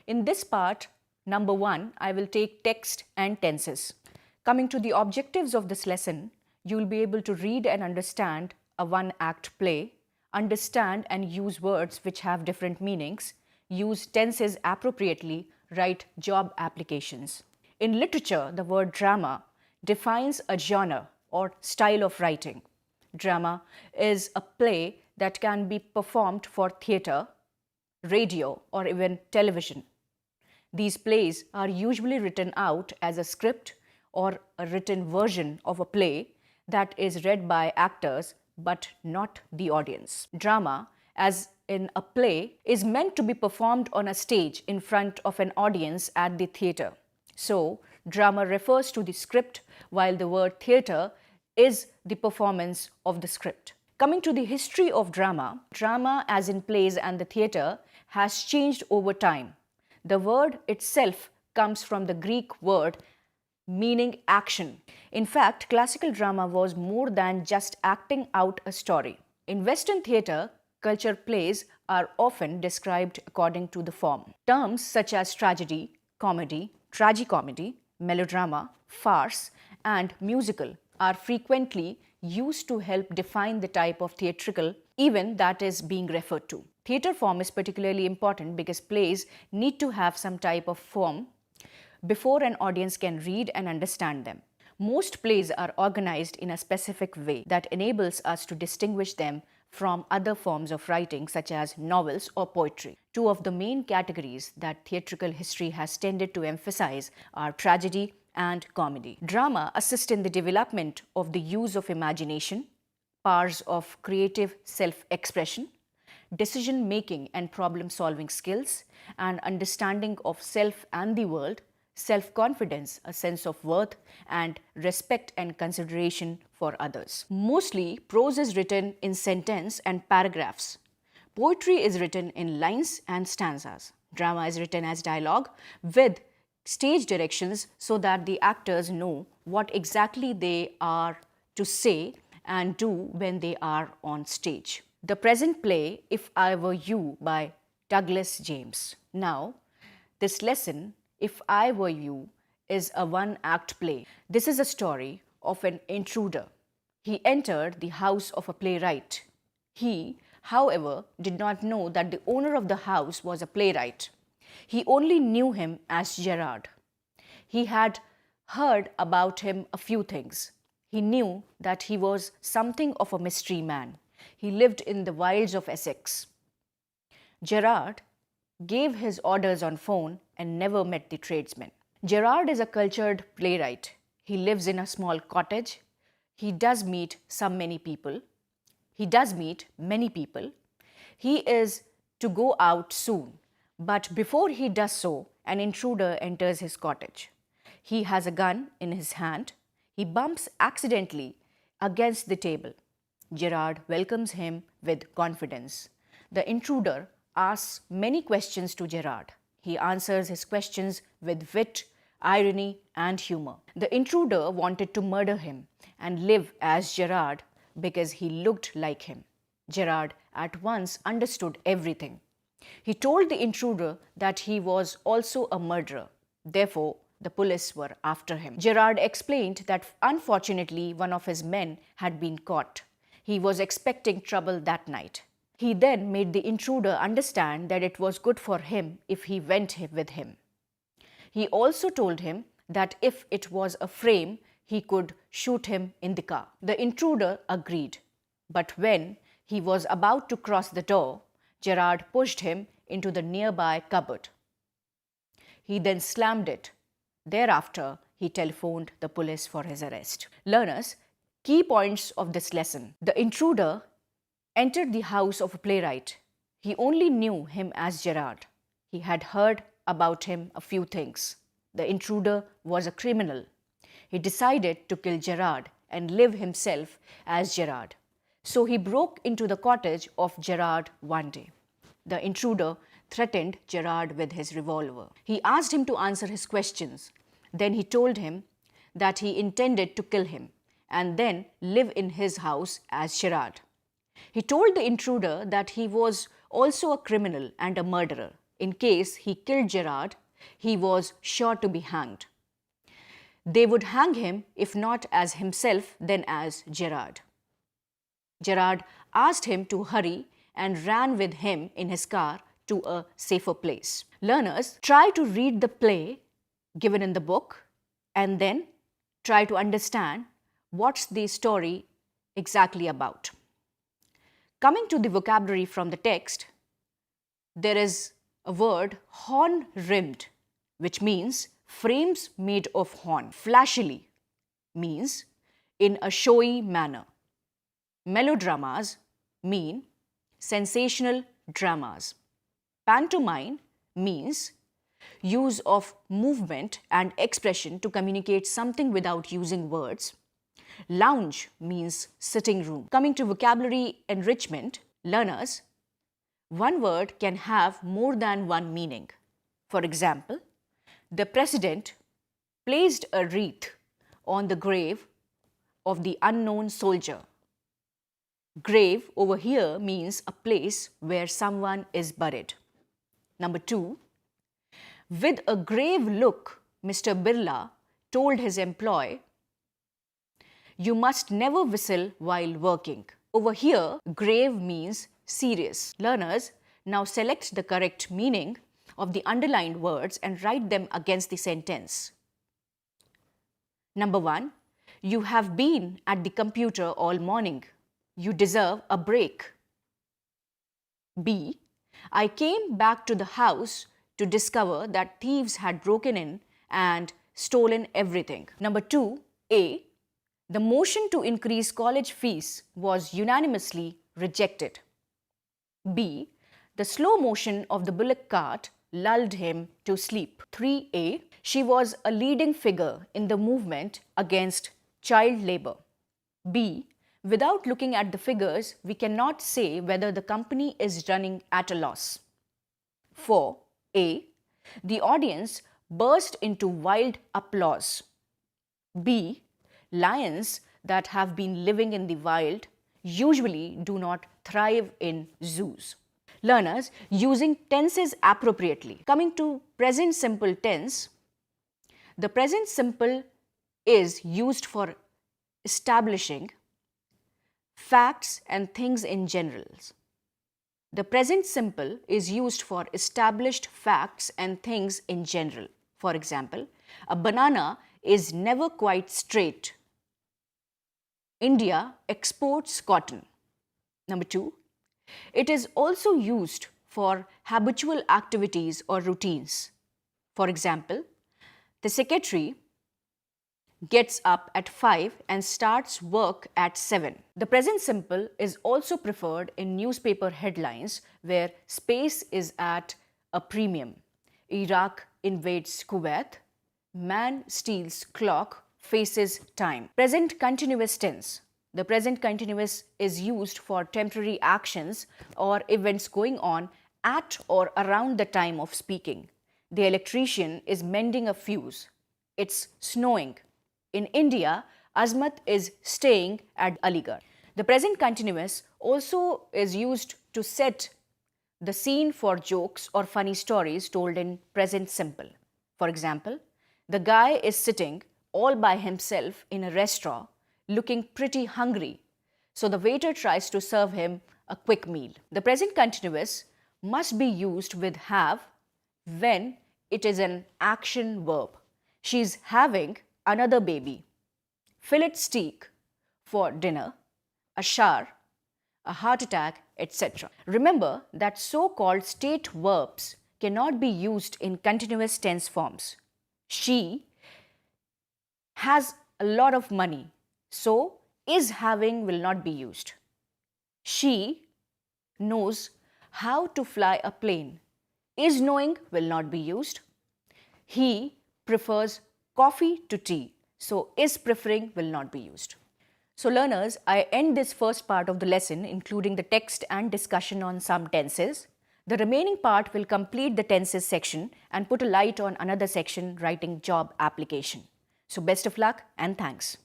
In this part, number 1, I will take text and tenses. Coming to the objectives of this lesson, you will be able to read and understand a one-act play, understand and use words which have different meanings, use tenses appropriately, write job applications. In literature, the word drama defines a genre or style of writing. Drama is a play that can be performed for theatre, radio, or even television. These plays are usually written out as a script or a written version of a play that is read by actors but not the audience. Drama, as in a play, is meant to be performed on a stage in front of an audience at the theatre. So, drama refers to the script, while the word theatre is the performance of the script. Coming to the history of drama, drama as in plays and the theatre has changed over time. The word itself comes from the Greek word meaning action. In fact, classical drama was more than just acting out a story. In Western theatre, culture plays are often described according to the form. Terms such as tragedy, comedy, tragicomedy, melodrama, farce, and musical are frequently used to help define the type of theatrical event that is being referred to. Theatre form is particularly important because plays need to have some type of form before an audience can read and understand them. Most plays are organized in a specific way that enables us to distinguish them from other forms of writing such as novels or poetry. Two of the main categories that theatrical history has tended to emphasize are tragedy and comedy. Drama assists in the development of the use of imagination, powers of creative self-expression, decision-making and problem-solving skills, and understanding of self and the world, self-confidence, a sense of worth, and respect and consideration for others. Mostly, prose is written in sentence and paragraphs. Poetry is written in lines and stanzas. Drama is written as dialogue with stage directions so that the actors know what exactly they are to say and do when they are on stage. The present play, If I Were You by Douglas James. Now, this lesson, If I Were You, is a one-act play. This is a story of an intruder. He entered the house of a playwright. He, however, did not know that the owner of the house was a playwright. He only knew him as Gerard. He had heard about him a few things. He knew that he was something of a mystery man. He lived in the wilds of Essex. Gerard gave his orders on phone and never met the tradesmen. Gerard is a cultured playwright. He lives in a small cottage. He does meet many people. He is to go out soon, but before he does so, an intruder enters his cottage. He has a gun in his hand. He bumps accidentally against the table. Gerard welcomes him with confidence. The intruder asks many questions to Gerard. He answers his questions with wit, irony, and humor. The intruder wanted to murder him and live as Gerard because he looked like him. Gerard at once understood everything. He told the intruder that he was also a murderer. Therefore, the police were after him. Gerard explained that unfortunately one of his men had been caught. He was expecting trouble that night. He then made the intruder understand that it was good for him if he went with him. He also told him that if it was a frame, he could shoot him in the car. The intruder agreed, but when he was about to cross the door, Gerard pushed him into the nearby cupboard. He then slammed it. Thereafter, he telephoned the police for his arrest. Learners, key points of this lesson. The intruder entered the house of a playwright. He only knew him as Gerard. He had heard about him a few things. The intruder was a criminal. He decided to kill Gerard and live himself as Gerard. So he broke into the cottage of Gerard one day. The intruder threatened Gerard with his revolver. He asked him to answer his questions. Then he told him that he intended to kill him and then live in his house as Gerard. He told the intruder that he was also a criminal and a murderer. in case he killed Gerard, he was sure to be hanged. They would hang him, if not as himself, then as Gerard. Gerard asked him to hurry and ran with him in his car to a safer place. Learners, try to read the play given in the book and then try to understand what's the story exactly about. Coming to the vocabulary from the text, there is a word horn-rimmed, which means frames made of horn. Flashily means in a showy manner. Melodramas mean sensational dramas. Pantomime means use of movement and expression to communicate something without using words. Lounge means sitting room. Coming to vocabulary enrichment, learners, one word can have more than one meaning. For example, the president placed a wreath on the grave of the unknown soldier. Grave over here means a place where someone is buried. Number 2, with a grave look, Mr. Birla told his employee, "You must never whistle while working." Over here, grave means serious. Learners, now select the correct meaning of the underlined words and write them against the sentence. Number 1, you have been at the computer all morning. You deserve a break. B, I came back to the house to discover that thieves had broken in and stolen everything. Number 2, A, the motion to increase college fees was unanimously rejected. B, the slow motion of the bullock cart lulled him to sleep. 3A, she was a leading figure in the movement against child labor. B, without looking at the figures, we cannot say whether the company is running at a loss. 4A, the audience burst into wild applause. B, lions that have been living in the wild usually do not thrive in zoos. Learners, using tenses appropriately. Coming to present simple tense, the present simple is used for establishing facts and things in general. The present simple is used for established facts and things in general. For example, a banana is never quite straight. India exports cotton. Number 2, it is also used for habitual activities or routines. For example, the secretary gets up at 5 and starts work at 7. The present simple is also preferred in newspaper headlines where space is at a premium. Iraq invades Kuwait. Man steals clock, faces time. Present continuous tense. The present continuous is used for temporary actions or events going on at or around the time of speaking. The electrician is mending a fuse. It's snowing. In India, Azmat is staying at Aligarh. The present continuous also is used to set the scene for jokes or funny stories told in present simple. For example, the guy is sitting all by himself in a restaurant looking pretty hungry, so the waiter tries to serve him a quick meal. The present continuous must be used with have when it is an action verb. She's having another baby. Fillet steak for dinner, a shower, a heart attack, etc. Remember that so-called state verbs cannot be used in continuous tense forms. She has a lot of money, so is having will not be used. She knows how to fly a plane. Is knowing will not be used. He prefers coffee to tea, so is preferring will not be used. So learners, I end this first part of the lesson including the text and discussion on some tenses. The remaining part will complete the tenses section and put a light on another section, writing job application. So best of luck and thanks.